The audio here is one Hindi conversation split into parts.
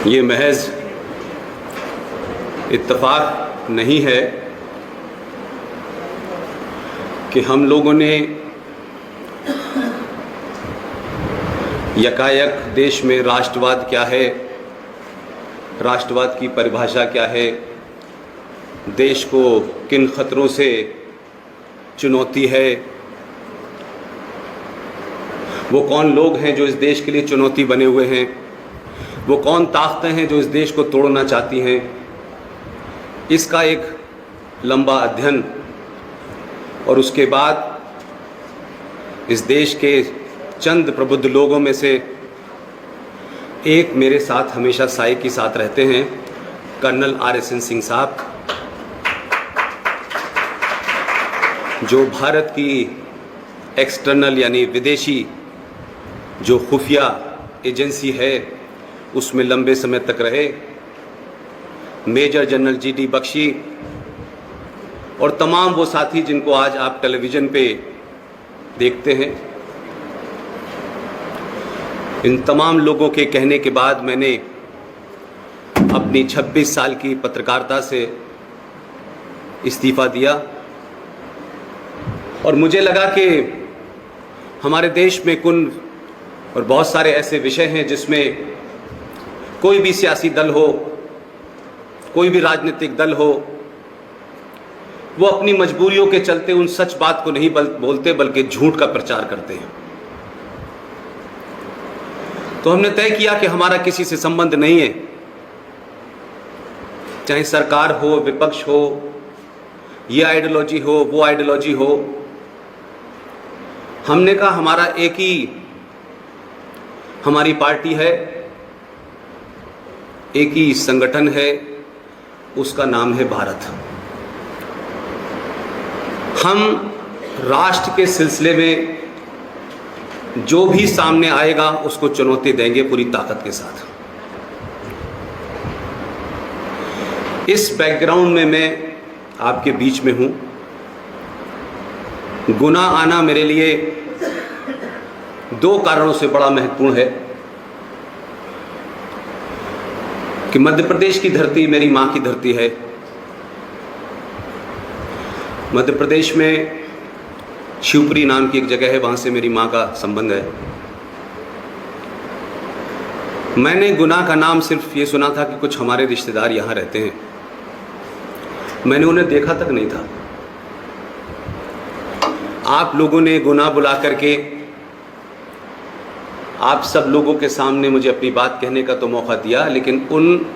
ये महज इत्तेफाक नहीं है कि हम लोगों ने यकायक देश में राष्ट्रवाद क्या है, राष्ट्रवाद की परिभाषा क्या है, देश को किन खतरों से चुनौती है, वो कौन लोग हैं जो इस देश के लिए चुनौती बने हुए हैं, वो कौन ताकतें हैं जो इस देश को तोड़ना चाहती हैं, इसका एक लंबा अध्ययन और उसके बाद इस देश के चंद प्रबुद्ध लोगों में से एक मेरे साथ हमेशा साए के साथ रहते हैं, कर्नल RSN सिंह साहब, जो भारत की एक्सटर्नल यानी विदेशी जो खुफिया एजेंसी है उसमें लंबे समय तक रहे, मेजर जनरल GD बख्शी और तमाम वो साथी जिनको आज आप टेलीविज़न पे देखते हैं। इन तमाम लोगों के कहने के बाद मैंने अपनी 26 साल की पत्रकारिता से इस्तीफ़ा दिया और मुझे लगा कि हमारे देश में कुल और बहुत सारे ऐसे विषय हैं जिसमें कोई भी सियासी दल हो, कोई भी राजनीतिक दल हो, वो अपनी मजबूरियों के चलते उन सच बात को नहीं बोलते बल्कि झूठ का प्रचार करते हैं। तो हमने तय किया कि हमारा किसी से संबंध नहीं है, चाहे सरकार हो, विपक्ष हो, ये आइडियोलॉजी हो, वो आइडियोलॉजी हो। हमने कहा हमारा एक ही हमारी पार्टी है, एक ही संगठन है, उसका नाम है भारत। हम राष्ट्र के सिलसिले में जो भी सामने आएगा उसको चुनौती देंगे पूरी ताकत के साथ। इस बैकग्राउंड में मैं आपके बीच में हूं। गुनाह आना मेरे लिए दो कारणों से बड़ा महत्वपूर्ण है कि मध्य प्रदेश की धरती मेरी मां की धरती है। मध्य प्रदेश में शिवपुरी नाम की एक जगह है, वहाँ से मेरी माँ का संबंध है। मैंने गुनाह का नाम सिर्फ ये सुना था कि कुछ हमारे रिश्तेदार यहाँ रहते हैं, मैंने उन्हें देखा तक नहीं था। आप लोगों ने गुनाह बुला करके आप सब लोगों के सामने मुझे अपनी बात कहने का तो मौका दिया, लेकिन उन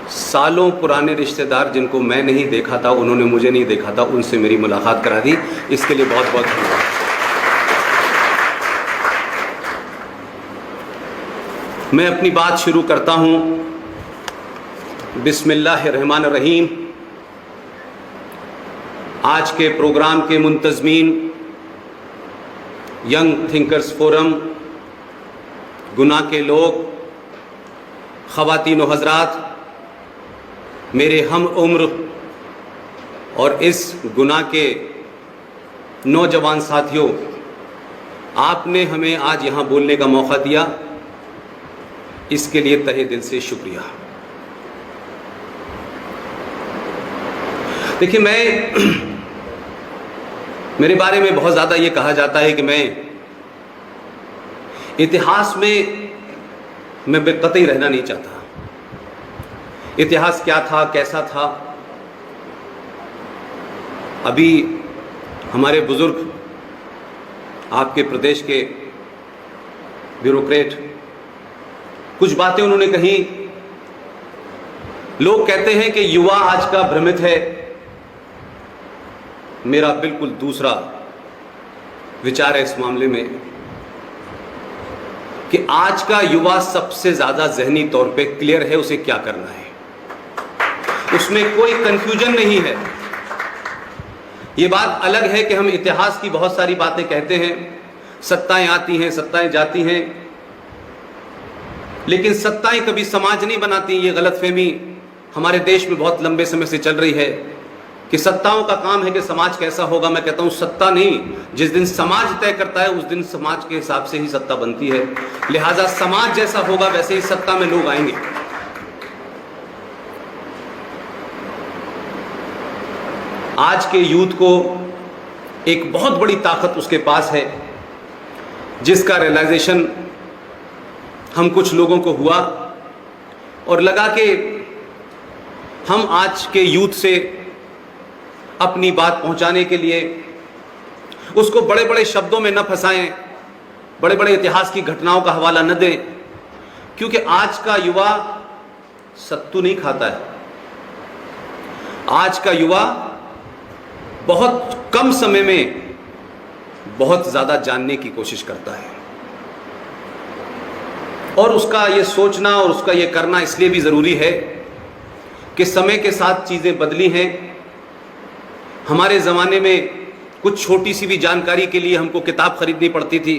सालों पुराने रिश्तेदार जिनको मैं नहीं देखा था, उन्होंने मुझे नहीं देखा था, उनसे मेरी मुलाकात करा दी। इसके लिए बहुत बहुत धन्यवाद। मैं अपनी बात शुरू करता हूं बिस्मिल्लाहिर्रहमानिर्रहीम। आज के प्रोग्राम के मुंतज़मीन, यंग थिंकर्स फोरम, गुनाह के लोग, ख़वातीन व हज़रात, मेरे हम उम्र और इस गुनाह के नौजवान साथियों, आपने हमें आज यहाँ बोलने का मौका दिया, इसके लिए तहे दिल से शुक्रिया। देखिए, मेरे बारे में बहुत ज़्यादा ये कहा जाता है कि मैं इतिहास में बेकतई रहना नहीं चाहता। इतिहास क्या था, कैसा था, अभी हमारे बुजुर्ग, आपके प्रदेश के ब्यूरोक्रेट, कुछ बातें उन्होंने कही। लोग कहते हैं कि युवा आज का भ्रमित है। मेरा बिल्कुल दूसरा विचार है इस मामले में कि आज का युवा सबसे ज़्यादा ज़हनी तौर पे क्लियर है उसे क्या करना है, उसमें कोई कंफ्यूजन नहीं है। ये बात अलग है कि हम इतिहास की बहुत सारी बातें कहते हैं, सत्ताएं आती हैं, सत्ताएं जाती हैं, लेकिन सत्ताएं कभी समाज नहीं बनाती। ये गलतफहमी हमारे देश में बहुत लंबे समय से चल रही है कि सत्ताओं का काम है कि समाज कैसा होगा। मैं कहता हूँ सत्ता नहीं, जिस दिन समाज तय करता है उस दिन समाज के हिसाब से ही सत्ता बनती है। लिहाजा समाज जैसा होगा वैसे ही सत्ता में लोग आएंगे। आज के यूथ को एक बहुत बड़ी ताकत उसके पास है, जिसका रियलाइजेशन हम कुछ लोगों को हुआ और लगा कि हम आज के यूथ से अपनी बात पहुंचाने के लिए उसको बड़े बड़े शब्दों में न फंसाएं, बड़े बड़े इतिहास की घटनाओं का हवाला न दें, क्योंकि आज का युवा सत्तू नहीं खाता है। आज का युवा बहुत कम समय में बहुत ज्यादा जानने की कोशिश करता है, और उसका ये सोचना और उसका ये करना इसलिए भी जरूरी है कि समय के साथ चीजें बदली हैं। हमारे ज़माने में कुछ छोटी सी भी जानकारी के लिए हमको किताब खरीदनी पड़ती थी,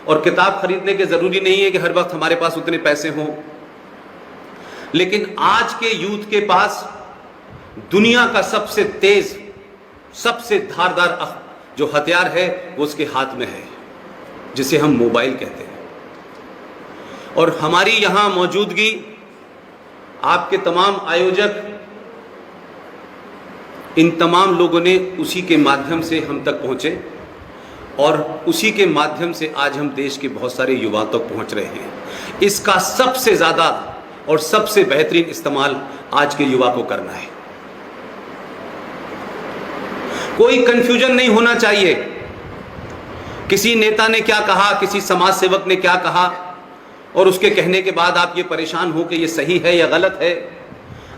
और किताब खरीदने के ज़रूरी नहीं है कि हर वक्त हमारे पास उतने पैसे हों। लेकिन आज के यूथ के पास दुनिया का सबसे तेज, सबसे धारदार जो हथियार है वो उसके हाथ में है, जिसे हम मोबाइल कहते हैं। और हमारी यहाँ मौजूदगी, आपके तमाम आयोजक, इन तमाम लोगों ने उसी के माध्यम से हम तक पहुँचे, और उसी के माध्यम से आज हम देश के बहुत सारे युवा तक पहुँच रहे हैं। इसका सबसे ज़्यादा और सबसे बेहतरीन इस्तेमाल आज के युवा को करना है। कोई कंफ्यूजन नहीं होना चाहिए, किसी नेता ने क्या कहा, किसी समाज सेवक ने क्या कहा, और उसके कहने के बाद आप ये परेशान हो कि ये सही है या गलत है।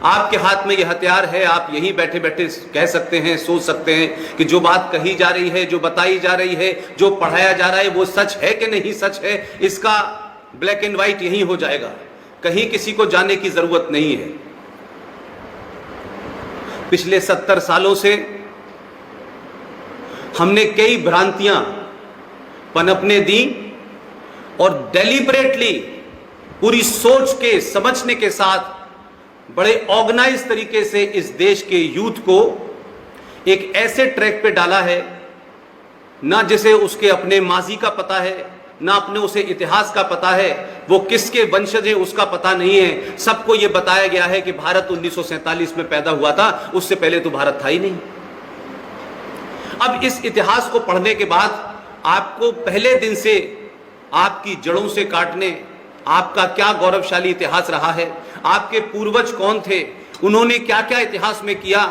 आपके हाथ में ये हथियार है, आप यहीं बैठे बैठे कह सकते हैं, सोच सकते हैं कि जो बात कही जा रही है, जो बताई जा रही है, जो पढ़ाया जा रहा है वो सच है कि नहीं सच है। इसका ब्लैक एंड व्हाइट यहीं हो जाएगा, कहीं किसी को जाने की जरूरत नहीं है। पिछले 70 सालों से हमने कई भ्रांतियां पनपने दी, और डेलिबरेटली पूरी सोच के समझने के साथ बड़े ऑर्गेनाइज तरीके से इस देश के यूथ को एक ऐसे ट्रैक पे डाला है, ना जिसे उसके अपने माजी का पता है, ना अपने उसे इतिहास का पता है, वो किसके वंशज हैं उसका पता नहीं है। सबको ये बताया गया है कि भारत 1947 में पैदा हुआ था, उससे पहले तो भारत था ही नहीं। अब इस इतिहास को पढ़ने के बाद आपको पहले दिन से आपकी जड़ों से काटने, आपका क्या गौरवशाली इतिहास रहा है, आपके पूर्वज कौन थे, उन्होंने क्या क्या इतिहास में किया,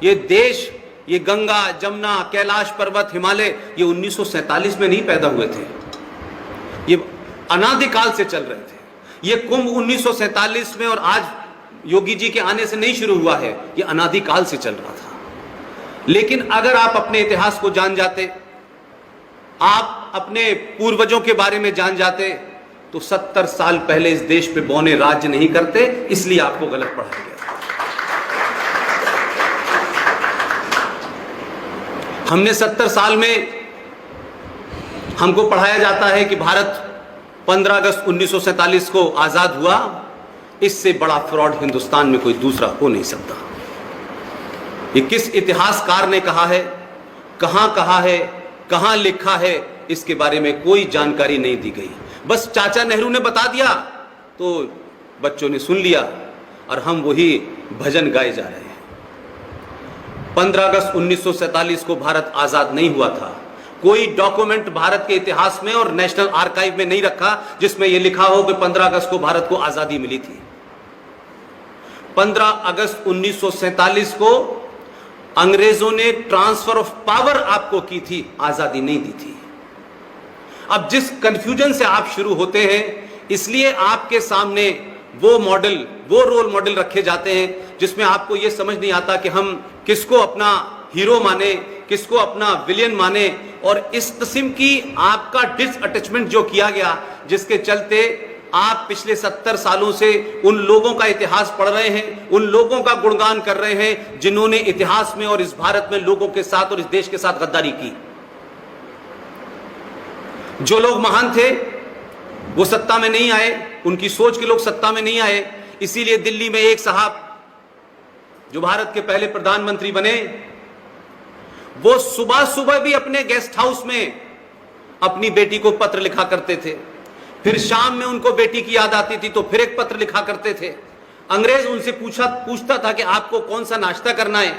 ये देश, ये गंगा, जमुना, कैलाश पर्वत, हिमालय, ये 1947 में नहीं पैदा हुए थे, ये अनादिकाल से चल रहे थे। ये कुंभ 1947 में और आज योगी जी के आने से नहीं शुरू हुआ है, ये अनादिकाल से चल रहा था। लेकिन अगर आप अपने इतिहास को जान जाते, आप अपने पूर्वजों के बारे में जान जाते, तो 70 साल पहले इस देश पे बौने राज्य नहीं करते, इसलिए आपको गलत पढ़ाया गया। हमने 70 साल में हमको पढ़ाया जाता है कि भारत 15 अगस्त 1947 को आजाद हुआ, इससे बड़ा फ्रॉड हिंदुस्तान में कोई दूसरा हो नहीं सकता। ये किस इतिहासकार ने कहा है, कहां लिखा है, इसके बारे में कोई जानकारी नहीं दी गई। बस चाचा नेहरू ने बता दिया तो बच्चों ने सुन लिया, और हम वही भजन गाए जा रहे हैं। 15 अगस्त 1947 को भारत आजाद नहीं हुआ था। कोई डॉक्यूमेंट भारत के इतिहास में और नेशनल आर्काइव में नहीं रखा जिसमें यह लिखा हो कि 15 अगस्त को भारत को आजादी मिली थी। 15 अगस्त 1947 को अंग्रेजों ने ट्रांसफर ऑफ पावर आपको की थी, आजादी नहीं दी थी। अब जिस कंफ्यूजन से आप शुरू होते हैं, इसलिए आपके सामने वो मॉडल, वो रोल मॉडल रखे जाते हैं जिसमें आपको यह समझ नहीं आता कि हम किसको अपना हीरो माने, किसको अपना विलियन माने। और इस किस्म की आपका डिसअटैचमेंट जो किया गया, जिसके चलते आप पिछले 70 सालों से उन लोगों का इतिहास पढ़ रहे हैं, उन लोगों का गुणगान कर रहे हैं जिन्होंने इतिहास में और इस भारत में लोगों के साथ और इस देश के साथ गद्दारी की। जो लोग महान थे वो सत्ता में नहीं आए, उनकी सोच के लोग सत्ता में नहीं आए। इसीलिए दिल्ली में एक साहब जो भारत के पहले प्रधानमंत्री बने, वो सुबह सुबह भी अपने गेस्ट हाउस में अपनी बेटी को पत्र लिखा करते थे, फिर शाम में उनको बेटी की याद आती थी तो फिर एक पत्र लिखा करते थे। अंग्रेज उनसे पूछता था कि आपको कौन सा नाश्ता करना है,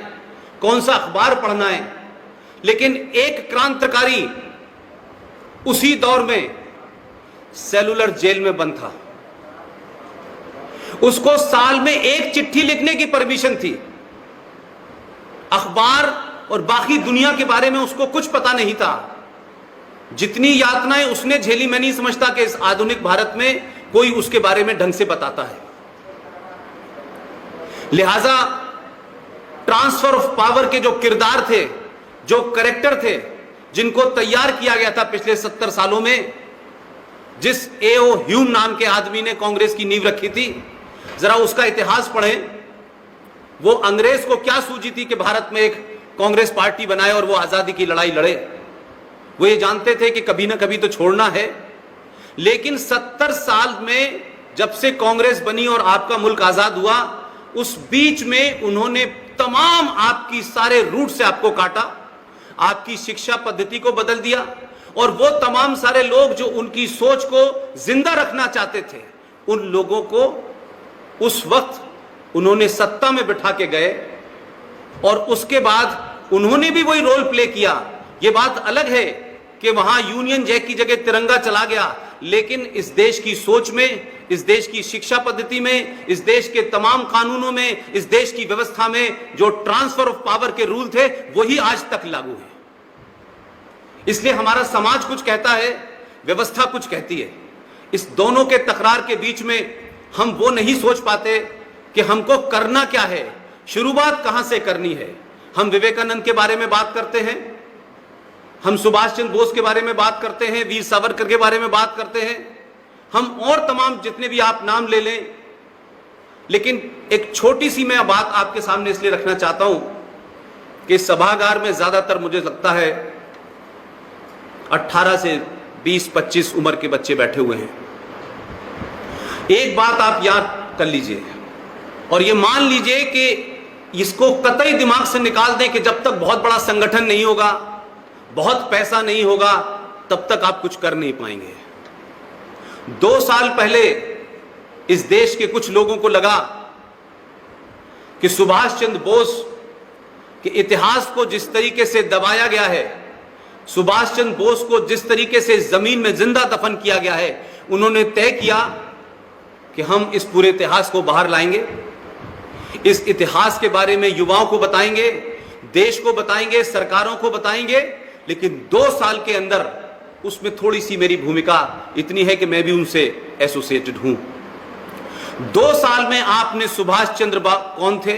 कौन सा अखबार पढ़ना है। लेकिन एक क्रांतिकारी उसी दौर में सेलुलर जेल में बंद था, उसको साल में एक चिट्ठी लिखने की परमिशन थी। अखबार और बाकी दुनिया के बारे में उसको कुछ पता नहीं था। जितनी यातनाएं उसने झेली, मैं नहीं समझता कि इस आधुनिक भारत में कोई उसके बारे में ढंग से बताता है। लिहाजा ट्रांसफर ऑफ पावर के जो किरदार थे, जो कैरेक्टर थे, जिनको तैयार किया गया था पिछले 70 सालों में, जिस A.O. ह्यूम नाम के आदमी ने कांग्रेस की नींव रखी थी, जरा उसका इतिहास पढ़ें। वो अंग्रेज को क्या सूझी थी कि भारत में एक कांग्रेस पार्टी बनाए और वो आजादी की लड़ाई लड़े। वो ये जानते थे कि कभी ना कभी तो छोड़ना है। लेकिन 70 साल में जब से कांग्रेस बनी और आपका मुल्क आजाद हुआ, उस बीच में उन्होंने तमाम आपकी सारे रूट से आपको काटा, आपकी शिक्षा पद्धति को बदल दिया, और वो तमाम सारे लोग जो उनकी सोच को जिंदा रखना चाहते थे, उन लोगों को उस वक्त उन्होंने सत्ता में बिठा के गए और उसके बाद उन्होंने भी वही रोल प्ले किया। ये बात अलग है कि वहां यूनियन जैक की जगह तिरंगा चला गया, लेकिन इस देश की सोच में, इस देश की शिक्षा पद्धति में, इस देश के तमाम कानूनों में, इस देश की व्यवस्था में जो ट्रांसफर ऑफ पावर के रूल थे, वही आज तक लागू है। इसलिए हमारा समाज कुछ कहता है, व्यवस्था कुछ कहती है। इस दोनों के तकरार के बीच में हम वो नहीं सोच पाते कि हमको करना क्या है, शुरुआत कहां से करनी है। हम विवेकानंद के बारे में बात करते हैं, हम सुभाष चंद्र बोस के बारे में बात करते हैं, वीर सावरकर के बारे में बात करते हैं, हम और तमाम जितने भी आप नाम ले लें। लेकिन एक छोटी सी मैं बात आपके सामने इसलिए रखना चाहता हूं कि सभागार में ज्यादातर मुझे लगता है 18 से 20-25 उम्र के बच्चे बैठे हुए हैं। एक बात आप याद कर लीजिए और ये मान लीजिए कि इसको कतई दिमाग से निकाल दें कि जब तक बहुत बड़ा संगठन नहीं होगा, बहुत पैसा नहीं होगा, तब तक आप कुछ कर नहीं पाएंगे। 2 साल पहले इस देश के कुछ लोगों को लगा कि सुभाष चंद्र बोस के इतिहास को जिस तरीके से दबाया गया है, सुभाष चंद्र बोस को जिस तरीके से जमीन में जिंदा दफन किया गया है, उन्होंने तय किया कि हम इस पूरे इतिहास को बाहर लाएंगे, इस इतिहास के बारे में युवाओं को बताएंगे, देश को बताएंगे, सरकारों को बताएंगे। लेकिन 2 साल के अंदर उसमें थोड़ी सी मेरी भूमिका इतनी है कि मैं भी उनसे एसोसिएटेड हूं। 2 साल में आपने सुभाष चंद्र कौन थे,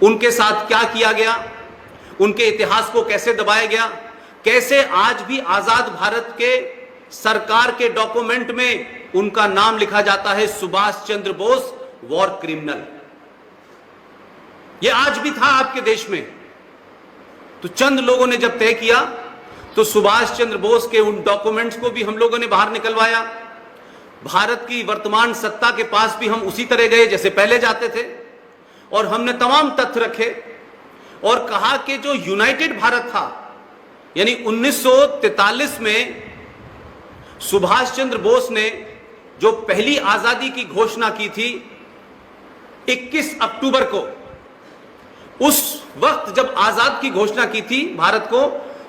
उनके साथ क्या किया गया, उनके इतिहास को कैसे दबाया गया, कैसे आज भी आजाद भारत के सरकार के डॉक्यूमेंट में उनका नाम लिखा जाता है सुभाष चंद्र बोस वॉर क्रिमिनल। यह आज भी था आपके देश में। तो चंद लोगों ने जब तय किया तो सुभाष चंद्र बोस के उन डॉक्यूमेंट्स को भी हम लोगों ने बाहर निकलवाया। भारत की वर्तमान सत्ता के पास भी हम उसी तरह गए जैसे पहले जाते थे और हमने तमाम तथ्य रखे और कहा कि जो यूनाइटेड भारत था, यानी 1943 में सुभाष चंद्र बोस ने जो पहली आजादी की घोषणा की थी 21 अक्टूबर को, उस वक्त जब आजाद की घोषणा की थी भारत को,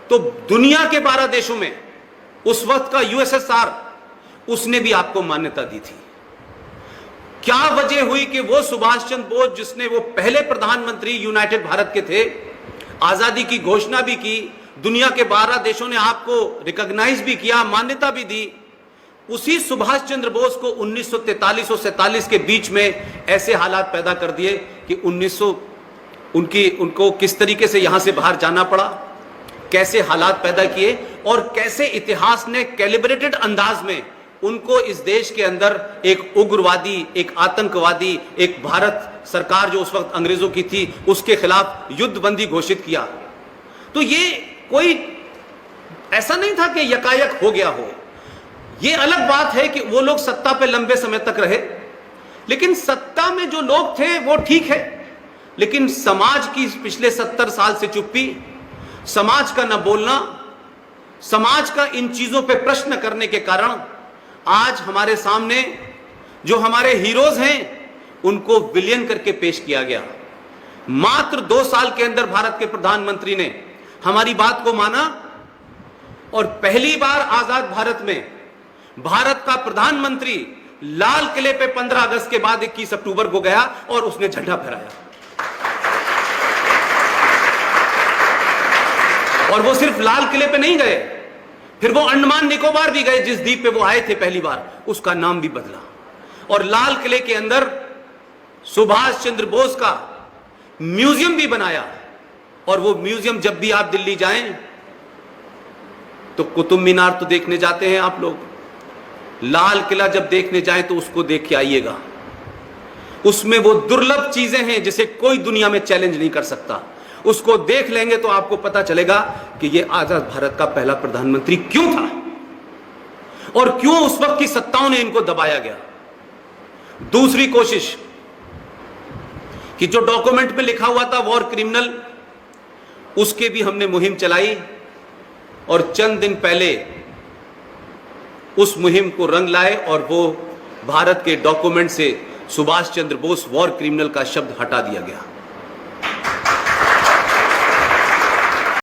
तो दुनिया के 12 देशों में उस वक्त का यूएसएसआर, उसने भी आपको मान्यता दी थी। क्या वजह हुई कि वो सुभाष चंद्र बोस, जिसने वो पहले प्रधानमंत्री यूनाइटेड भारत के थे, आजादी की घोषणा भी की, दुनिया के 12 देशों ने आपको रिकॉग्नाइज भी किया, मान्यता भी दी, उसी सुभाष चंद्र बोस को 1943 और 47 के बीच में ऐसे हालात पैदा कर दिए कि उनको किस तरीके से यहां से बाहर जाना पड़ा, कैसे हालात पैदा किए और कैसे इतिहास ने कैलिब्रेटेड अंदाज में उनको इस देश के अंदर एक उग्रवादी, एक आतंकवादी, एक भारत सरकार जो उस वक्त अंग्रेजों की थी, उसके खिलाफ युद्धबंदी घोषित किया। तो ये कोई ऐसा नहीं था कि यकायक हो गया हो। ये अलग बात है कि वो लोग सत्ता पे लंबे समय तक रहे, लेकिन सत्ता में जो लोग थे वो ठीक है, लेकिन समाज की पिछले 70 साल से चुप्पी, समाज का न बोलना, समाज का इन चीजों पे प्रश्न करने के कारण आज हमारे सामने जो हमारे हीरोज हैं उनको विलियन करके पेश किया गया। मात्र 2 साल के अंदर भारत के प्रधानमंत्री ने हमारी बात को माना और पहली बार आजाद भारत में भारत का प्रधानमंत्री लाल किले पे 15 अगस्त के बाद 21 अक्टूबर को गया और उसने झंडा फहराया। और वो सिर्फ लाल किले पे नहीं गए, फिर वो अंडमान निकोबार भी गए, जिस द्वीप पे वो आए थे पहली बार, उसका नाम भी बदला और लाल किले के अंदर सुभाष चंद्र बोस का म्यूजियम भी बनाया। और वो म्यूजियम जब भी आप दिल्ली जाएं तो कुतुब मीनार तो देखने जाते हैं आप लोग, लाल किला जब देखने जाएं तो उसको देख के आइएगा। उसमें वो दुर्लभ चीजें हैं जिसे कोई दुनिया में चैलेंज नहीं कर सकता। उसको देख लेंगे तो आपको पता चलेगा कि ये आजाद भारत का पहला प्रधानमंत्री क्यों था और क्यों उस वक्त की सत्ताओं ने इनको दबाया गया। दूसरी कोशिश कि जो डॉक्यूमेंट में लिखा हुआ था वॉर क्रिमिनल, उसके भी हमने मुहिम चलाई और चंद दिन पहले उस मुहिम को रंग लाए और वो भारत के डॉक्यूमेंट से सुभाष चंद्र बोस वॉर क्रिमिनल का शब्द हटा दिया गया।